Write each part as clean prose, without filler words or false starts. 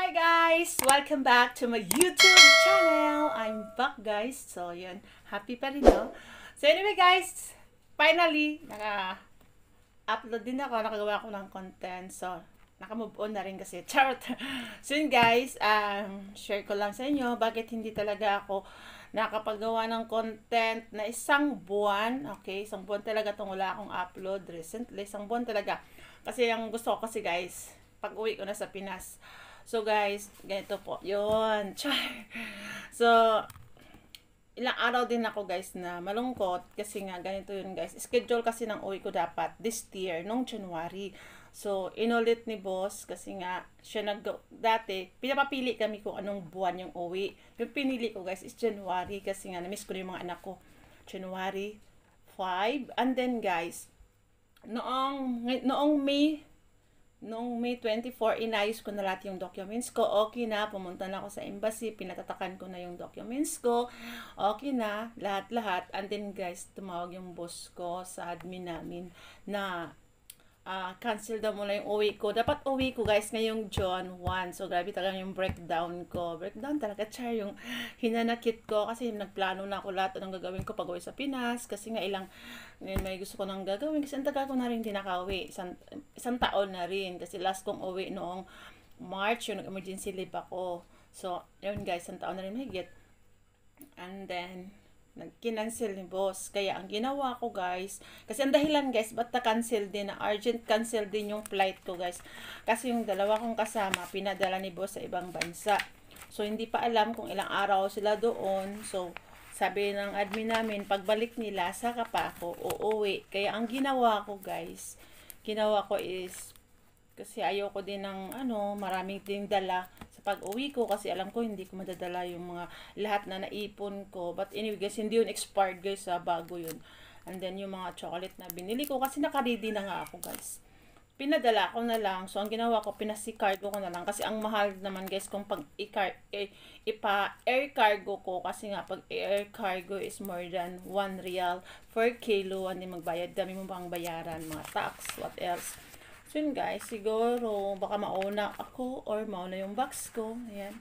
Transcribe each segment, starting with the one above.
Hi guys! Welcome back to my YouTube channel! I'm back guys. So yun, happy pa rin no? So anyway guys, finally, naka-upload din ako, nakagawa ako ng content. So, naka-move on na rin kasi. Charot! So yun guys, share ko lang sa inyo bakit hindi talaga ako nakapagawa ng content na isang buwan. Okay, isang buwan talaga itong wala akong upload recently. Isang buwan talaga. Kasi ang gusto ko kasi guys, pag uwi ko na sa Pinas. So guys, ganito po. Yun. Char. So, ilang araw din ako guys na malungkot kasi nga ganito yun guys. Schedule kasi ng uwi ko dapat this year, nung January. So, inulit ni boss kasi nga siya dati, pinapapili kami kung anong buwan yung uwi. Yung pinili ko guys is January kasi nga na-miss ko na yung mga anak ko. January 5. And then guys, noong May 24, inayos ko na lahat yung documents ko. Okay na, pumunta na ako sa embassy, pinatatakan ko na yung documents ko. Okay na, lahat-lahat. And then guys, tumawag yung boss ko sa admin namin na cancel daw muna yung uwi ko. Dapat uwi ko guys ngayong June 1. So grabe talaga yung breakdown ko. Breakdown talaga char yung hinanakit ko kasi nagplano na ako lahat anong gagawin ko pag uwi sa Pinas. Kasi nga may gusto ko nang gagawin. Kasi ang tagal ko na rin hindi nakauwi. Isang taon na rin. Kasi last kong uwi noong March yung emergency leave ako. So yun guys, isang taon na rin mahigit. And then nag-cancel ni boss. Kaya ang ginawa ko guys, kasi ang dahilan guys, ba't na-cancel din, na urgent cancel din yung flight ko guys. Kasi yung dalawa kong kasama, pinadala ni boss sa ibang bansa. So hindi pa alam kung ilang araw sila doon. So sabi ng admin namin, pagbalik nila, saka pa ako uuwi. Kaya ang ginawa ko guys, is kasi ayoko din ng maraming din dala sa pag-uwi ko kasi alam ko hindi ko madadala yung mga lahat na naipon ko. But anyway guys, hindi yun expired guys, bago yun. And then yung mga chocolate na binili ko kasi naka-ready na nga ako guys. Pinadala ko na lang. So ang ginawa ko, pinasi-cargo ko na lang kasi ang mahal naman guys kung pag ipa-air cargo ko kasi nga pag air cargo is more than 1 real per kilo. Hindi magbayad, dami mo bang bayaran, mga tax, what else. So yun guys, siguro baka mauna ako or mauna yung box ko. Ayan.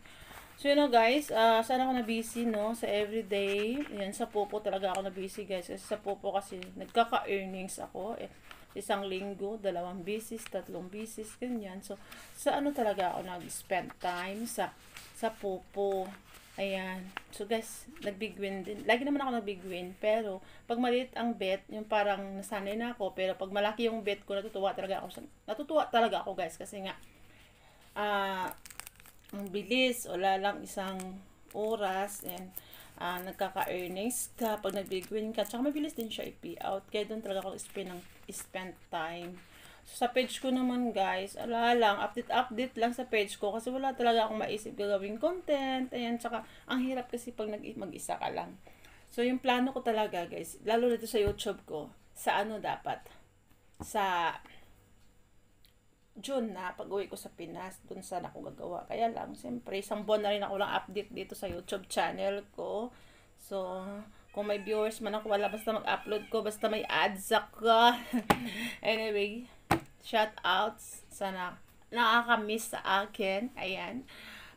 So yun guys, sana ako na busy no sa everyday. Ayan, sa Popo talaga ako na busy guys. Kasi sa Popo kasi nagkaka-earnings ako. Isang linggo, 2 bisis, 3 bisis, ganyan. So sa talaga ako nag-spend time sa Popo. Ayan. So guys, nag-big win din. Lagi naman ako nag-big win. Pero, pag maliit ang bet, yung parang nasanay na ako. Pero pag malaki yung bet ko, natutuwa talaga ako. Natutuwa talaga ako guys. Kasi nga, ang bilis. Wala lang isang oras. And, nagkaka-earnings ka. Pag nag-big win ka. Tsaka mabilis din siya i-payout. Kaya doon talaga ako spend time. So, sa page ko naman guys, ala lang, update lang sa page ko kasi wala talaga akong maisip gagawing content. Ayan, tsaka ang hirap kasi pag mag-isa ka lang. So, yung plano ko talaga guys, lalo dito sa YouTube ko, sa dapat? Sa June na, pag uwi ko sa Pinas, dun sana ako gagawa. Kaya lang, siyempre, isang buwan na rin ako lang update dito sa YouTube channel ko. So, kung may viewers man ako, wala basta mag-upload ko, basta may ads ako. Anyway, shout outs. Sana nakaka-miss sa akin. Ayan.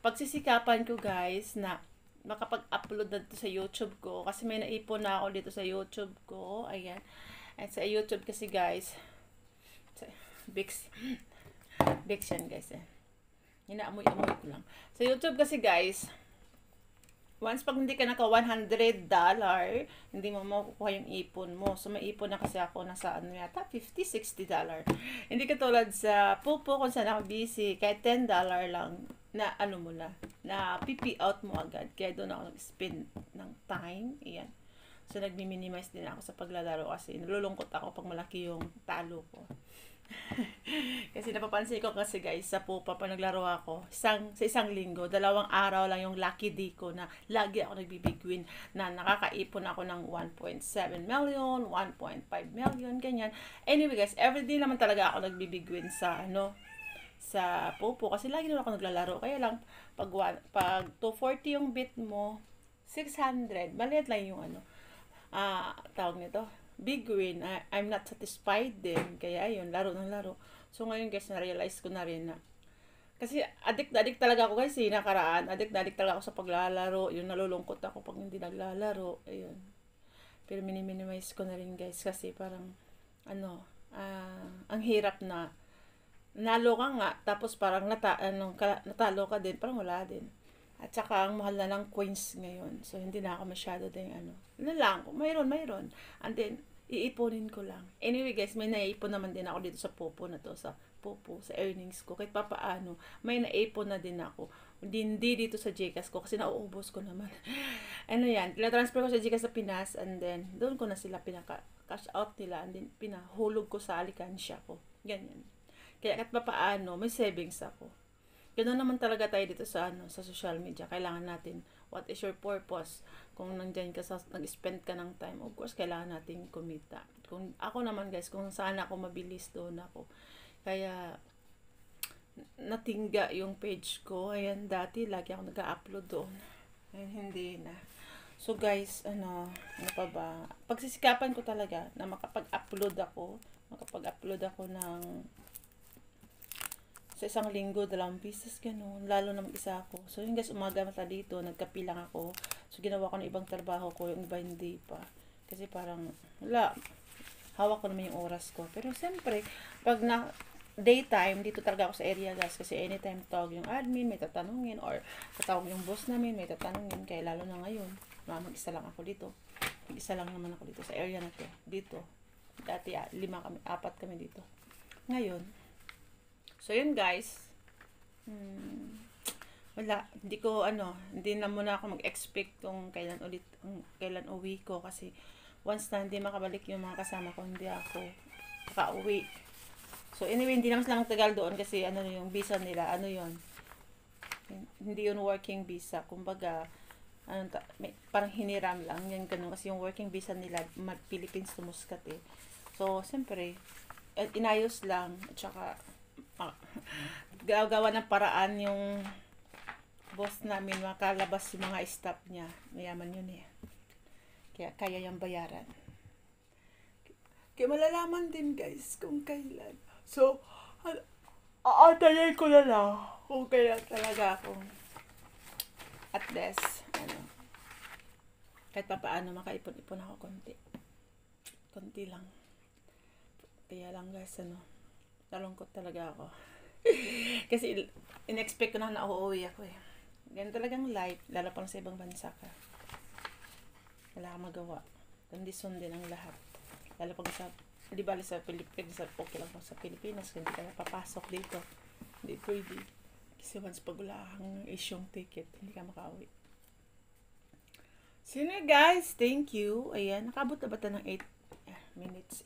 Pagsisikapan ko guys na makapag-upload na dito sa YouTube ko. Kasi may naipon na ako dito sa YouTube ko. Ayan. At sa YouTube kasi guys, Bix yan guys Inaamoy-amoy ko lang. Sa YouTube kasi guys, once pag hindi ka naka $100, hindi mo makukuha yung ipon mo. So, may ipon na kasi ako nasa yata, $50-$60. Hindi katulad sa Popo kung saan ako busy, kahit $10 lang na mo na pipi out mo agad. Kaya doon ako nag-spend ng time. Ayan. So, nagmi-minimize din ako sa paglalaro kasi nalulungkot ako pag malaki yung talo ko. Kasi napapansin ko kasi guys, sa Pupa pa naglaro ako, sa isang linggo, 2 araw lang yung lucky day ko na lagi ako nagbibig win na nakakaipon ako ng 1.7 million, 1.5 million, ganyan. Anyway guys, everyday naman talaga ako nagbibig win sa sa Popo kasi lagi naman ako naglalaro. Kaya lang pag 240 yung bit mo, 600, maliit lang yung tawag nito, big win. I'm not satisfied din. Kaya yun, laro ng laro. So ngayon guys, na-realize ko na rin na Kasi addict na addict talaga ako guys, nakaraan. Addict na addict talaga ako sa paglalaro. Yung nalulungkot ako pag hindi naglalaro. Ayun. Pero minimize ko na rin guys kasi parang ang hirap na nalo ka nga tapos parang natalo ka din, parang wala din. At saka ang mahal na ng coins ngayon. So hindi na ako masyado din lang, mayroon. And then iipunin ko lang. Anyway guys, may naiipon naman din ako dito sa Popo na to, sa earnings ko. Kahit papaano, may naipon na din ako. Hindi dito sa GCash ko kasi nauubos ko naman. Yan, tinatransfer ko sa GCash sa Pinas and then doon ko na sila pinaka-cash out nila and then pinahulog ko sa alikansya ko. Ganyan. Kaya kahit papaano, may savings ako. Ganoon naman talaga tayo dito sa sa social media. Kailangan natin, what is your purpose? Kung nandiyan ka nag-spend ka ng time, of course, kailangan natin kumita. Kung ako naman guys, kung saan ako mabilis, doon ako. Kaya, natingga yung page ko. Ayan, dati, lagi ako nag-upload doon. Ayan, hindi na. So guys, ano pa ba? Pagsisikapan ko talaga na makapag-upload ako ng sa isang linggo, 2 pieces, gano'n. Lalo na mag-isa ako. So, yun guys, umaga mata dito, nagkapi lang ako. So, ginawa ko ng ibang trabaho ko, yung iba hindi pa. Kasi parang, hawak ko naman yung oras ko. Pero, siyempre, pag daytime, dito talaga ako sa area, guys. Kasi anytime tawag yung admin, may tatanungin. Or, tatawag yung boss namin, may tatanungin. Kaya, lalo na ngayon, mag-isa lang ako dito. Mag-isa lang naman ako dito sa area na to. Dito. Dati, 4 kami dito. Ngayon, so, yun guys. Wala. Hindi na muna ako mag-expect kung kailan uwi ko. Kasi, once na hindi makabalik yung mga kasama ko, hindi ako makauwi. So, anyway, hindi naman silang tagal doon kasi yung visa nila, hindi yun working visa. Kumbaga, parang hiniram lang. Yan ganun. Kasi yung working visa nila, Philippines to Muscat eh. So, siyempre, inayos lang. At saka, gagawa ng paraan yung boss namin makalabas yung mga staff niya. Mayaman yun eh. Kaya yung bayaran. Kaya malalaman din guys kung kailan. So, aantayin ko na lang kung kailan talaga akong at least, kahit pa paano makaipon-ipon ako konti lang. Kaya lang guys, nalungkot talaga ako. Kasi in-expect ko na uuwi ako eh. Ganyan talagang life, lalo pang sa ibang bansa ka. Wala kang magawa. Kondisyon din ang lahat. Lalo pag di bali sa Pilipinas, okay lang sa Pilipinas, hindi ka papasok dito. Hindi pwede. Kasi once pag wala kang isyong ticket, hindi ka makauwi. So yun guys, thank you. Ayan, nakabot na ba ng 8 minutes?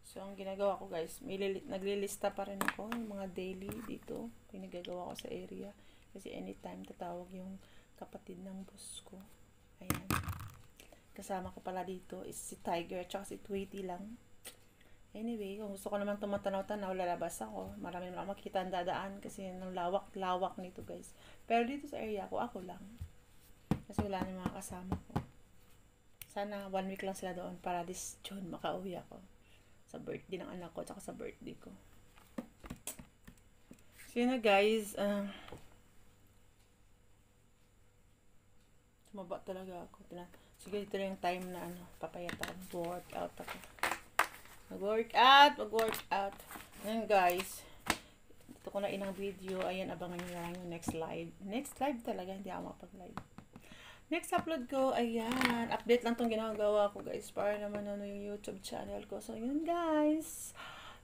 So, ang ginagawa ko guys, naglilista pa rin ako yung mga daily dito. Pinagagawa ko sa area. Kasi anytime tatawag yung kapatid ng boss ko. Ayan. Kasama ko pala dito is si Tiger at saka si Tweety lang. Anyway, kung gusto ko naman tumatanaw-tanaw, lalabas ako. Marami naman makikita ang dadaan kasi ng lawak nito guys. Pero dito sa area ko, ako lang. Kasi wala na mga kasama ko. Sana 1 week lang sila doon para this June makauwi ako. Sa birthday ng anak ko at sa birthday ko. So yun na guys, sumaba talaga ako. Sige, ito na yung time na papayat ako, mag-workout. Ayan guys, dito ko na inang video. Ayan, abangan nyo lang yung next live talaga, hindi ako makapag-live. Next upload ko, ayan, update lang tong ginagawa ko guys, para naman yung YouTube channel ko. So yun guys,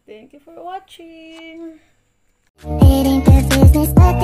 thank you for watching. It ain't the business, but